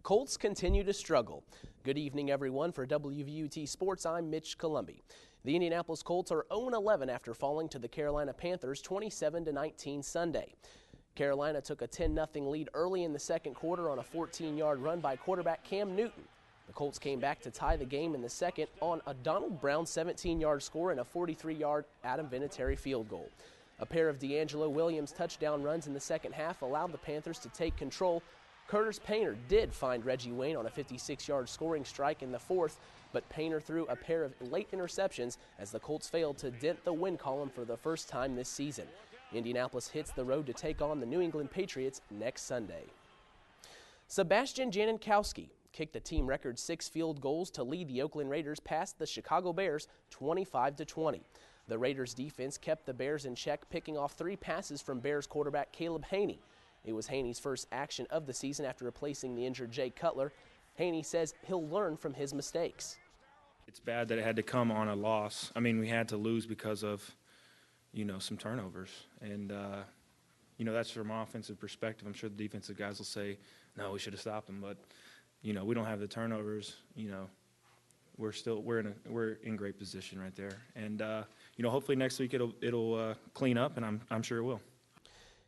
Colts continue to struggle. Good evening, everyone. For WVUT Sports, I'm Mitch Columbi. The Indianapolis Colts are 0-11 after falling to the Carolina Panthers 27-19 Sunday. Carolina took a 10-0 lead early in the second quarter on a 14-yard run by quarterback Cam Newton. The Colts came back to tie the game in the second on a Donald Brown 17-yard score and a 43-yard Adam Vinatieri field goal. A pair of D'Angelo Williams touchdown runs in the second half allowed the Panthers to take control. Curtis Painter did find Reggie Wayne on a 56-yard scoring strike in the fourth, but Painter threw a pair of late interceptions as the Colts failed to dent the win column for the first time this season. Indianapolis hits the road to take on the New England Patriots next Sunday. Sebastian Janikowski kicked the team record 6 field goals to lead the Oakland Raiders past the Chicago Bears 25-20. The Raiders defense kept the Bears in check, picking off 3 passes from Bears quarterback Caleb Haney. It was Haney's first action of the season after replacing the injured Jay Cutler. Haney says he'll learn from his mistakes. It's bad that it had to come on a loss. I mean, we had to lose because of, some turnovers. And, that's from an offensive perspective. I'm sure the defensive guys will say, no, we should have stopped them. But, we don't have the turnovers. We're in great position right there. And, hopefully next week it'll clean up, and I'm sure it will.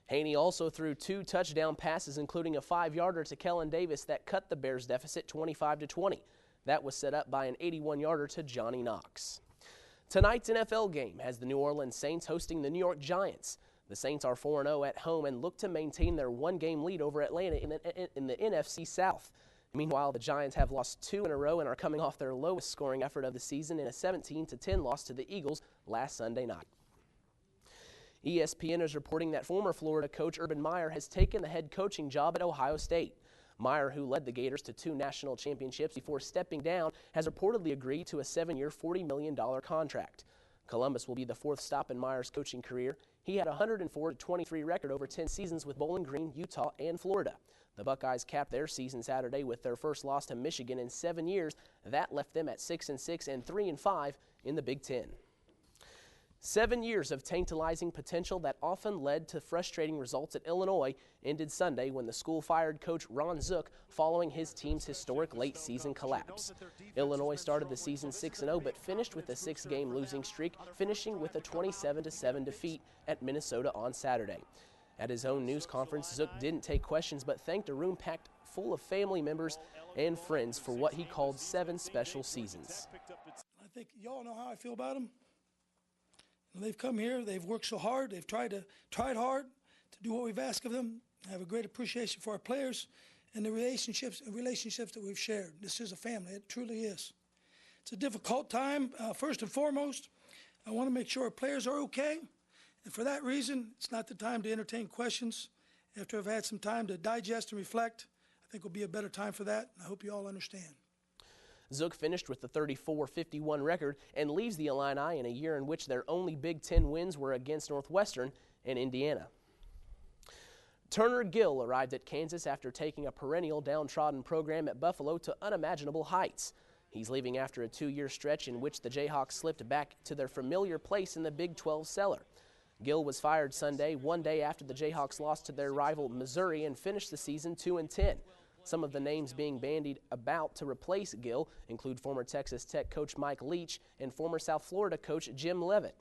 Haney also threw 2 touchdown passes, including a 5-yarder to Kellen Davis that cut the Bears' deficit 25-20. That was set up by an 81-yarder to Johnny Knox. Tonight's NFL game has the New Orleans Saints hosting the New York Giants. The Saints are 4-0 at home and look to maintain their 1-game lead over Atlanta in the NFC South. Meanwhile, the Giants have lost 2 in a row and are coming off their lowest scoring effort of the season in a 17-10 loss to the Eagles last Sunday night. ESPN is reporting that former Florida coach Urban Meyer has taken the head coaching job at Ohio State. Meyer, who led the Gators to 2 national championships before stepping down, has reportedly agreed to a 7-year, $40 million contract. Columbus will be the 4th stop in Meyer's coaching career. He had a 104-23 record over 10 seasons with Bowling Green, Utah, and Florida. The Buckeyes capped their season Saturday with their first loss to Michigan in 7 years. That left them at 6-6 and 3-5 in the Big Ten. 7 years of tantalizing potential that often led to frustrating results at Illinois ended Sunday when the school fired coach Ron Zook following his team's historic late-season collapse. Illinois started the season 6-0 but finished with a 6-game losing streak, finishing with a 27-7 defeat at Minnesota on Saturday. At his own news conference, Zook didn't take questions but thanked a room packed full of family members and friends for what he called 7 special seasons. I think y'all know how I feel about them. They've come here, they've worked so hard, they've tried hard to do what we've asked of them. I have a great appreciation for our players and the relationships that we've shared. This is a family, it truly is. It's a difficult time. First and foremost, I want to make sure our players are okay. And for that reason, it's not the time to entertain questions. After I've had some time to digest and reflect, I think will be a better time for that. I hope you all understand. Zook finished with the 34-51 record and leaves the Illini in a year in which their only Big Ten wins were against Northwestern and Indiana. Turner Gill arrived at Kansas after taking a perennial downtrodden program at Buffalo to unimaginable heights. He's leaving after a 2-year stretch in which the Jayhawks slipped back to their familiar place in the Big 12 cellar. Gill was fired Sunday, one day after the Jayhawks lost to their rival Missouri and finished the season 2-10. Some of the names being bandied about to replace Gill include former Texas Tech coach Mike Leach and former South Florida coach Jim Leavitt.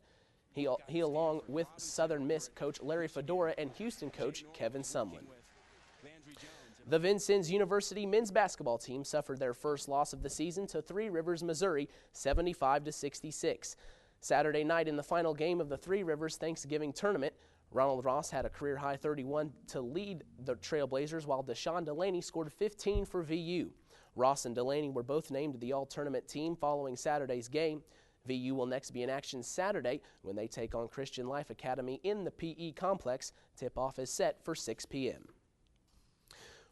He along with Southern Miss coach Larry Fedora and Houston coach Kevin Sumlin. The Vincennes University men's basketball team suffered their first loss of the season to Three Rivers, Missouri, 75-66. Saturday night in the final game of the Three Rivers Thanksgiving tournament, Ronald Ross had a career-high 31 to lead the Trailblazers, while Deshaun Delaney scored 15 for VU. Ross and Delaney were both named to the all-tournament team following Saturday's game. VU will next be in action Saturday when they take on Christian Life Academy in the PE complex. Tip-off is set for 6 p.m.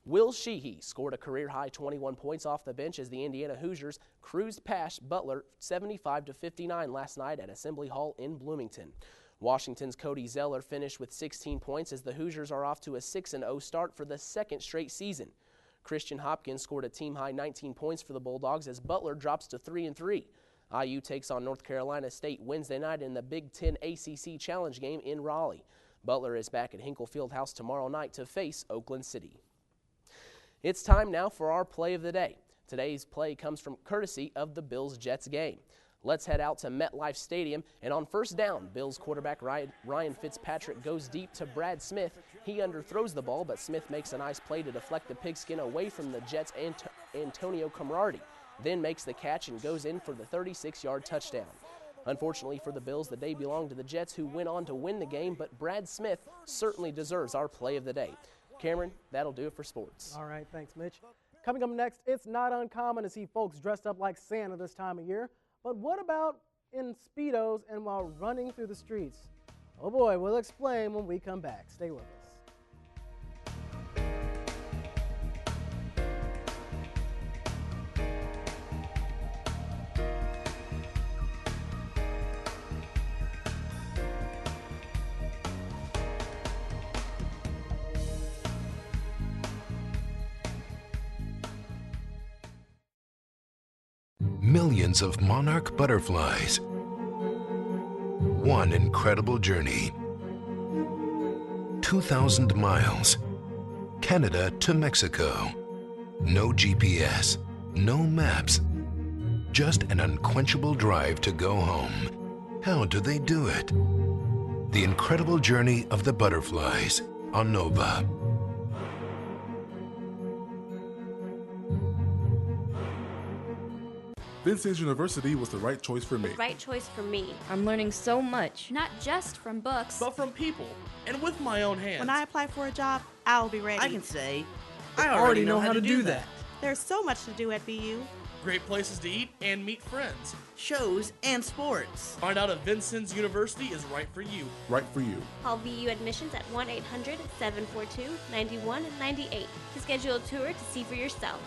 Will Sheehy scored a career-high 21 points off the bench as the Indiana Hoosiers cruised past Butler 75-59 last night at Assembly Hall in Bloomington. Washington's Cody Zeller finished with 16 points as the Hoosiers are off to a 6-0 start for the 2nd straight season. Christian Hopkins scored a team-high 19 points for the Bulldogs as Butler drops to 3-3. IU takes on North Carolina State Wednesday night in the Big Ten ACC Challenge game in Raleigh. Butler is back at Hinkle Fieldhouse tomorrow night to face Oakland City. It's time now for our play of the day. Today's play comes from courtesy of the Bills-Jets game. Let's head out to MetLife Stadium, and on first down, Bills quarterback Ryan Fitzpatrick goes deep to Brad Smith. He underthrows the ball, but Smith makes a nice play to deflect the pigskin away from the Jets' Antonio Cromartie, then makes the catch and goes in for the 36-yard touchdown. Unfortunately for the Bills, the day belonged to the Jets, who went on to win the game, but Brad Smith certainly deserves our play of the day. Cameron, that'll do it for sports. All right, thanks, Mitch. Coming up next, it's not uncommon to see folks dressed up like Santa this time of year. But what about in Speedos and while running through the streets? Oh boy, we'll explain when we come back. Stay with us. Millions of monarch butterflies. One incredible journey. 2,000 miles. Canada to Mexico. No GPS, no maps. Just an unquenchable drive to go home. How do they do it? The incredible journey of the butterflies on Nova. Vincennes University was the right choice for me. Right choice for me. I'm learning so much. Not just from books, but from people, and with my own hands. When I apply for a job, I'll be ready. I can say, I already know how to do that. There's so much to do at VU. Great places to eat and meet friends. Shows and sports. Find out if Vincennes University is right for you. Right for you. Call VU Admissions at 1-800-742-9198 to schedule a tour to see for yourself.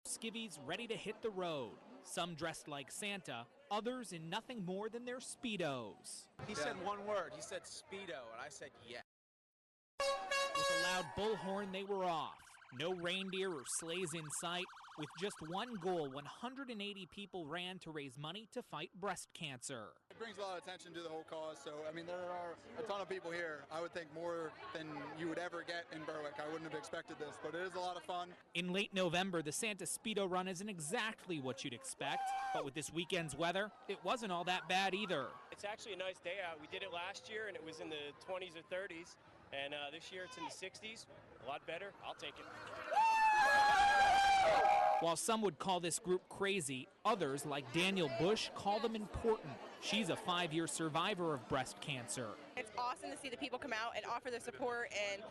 Skivvies ready to hit the road. Some dressed like Santa, others in nothing more than their Speedos. He said one word. He said Speedo, and I said yeah. With a loud bullhorn, they were off. No reindeer or sleighs in sight. With just one goal, 180 people ran to raise money to fight breast cancer. It brings a lot of attention to the whole cause, so I mean there are a ton of people here. I would think more than you would ever get in Berwick. I wouldn't have expected this, but it is a lot of fun. In late November, the Santa Speedo Run isn't exactly what you'd expect, but with this weekend's weather, it wasn't all that bad either. It's actually a nice day out. We did it last year and it was in the 20s or 30s, and this year it's in the 60s. A lot better. I'll take it. While some would call this group crazy, others, like Daniel Bush, call them important. She's a 5-year survivor of breast cancer. It's awesome to see the people come out and offer their support, and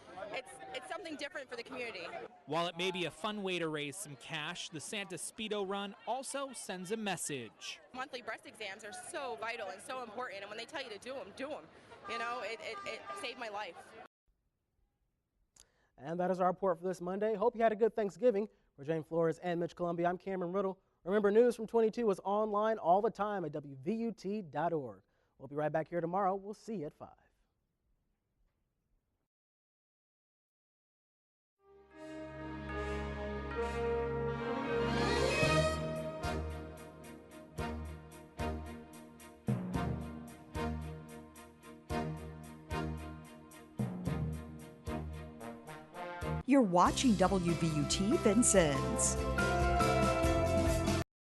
it's something different for the community. While it may be a fun way to raise some cash, the Santa Speedo Run also sends a message. Monthly breast exams are so vital and so important, and when they tell you to do them, do them. You know, it saved my life. And that is our report for this Monday. Hope you had a good Thanksgiving. For Jane Flores and Mitch Columbia, I'm Cameron Riddle. Remember, news from 22 is online all the time at WVUT.org. We'll be right back here tomorrow. We'll see you at 5. You're watching WVUT Vincennes.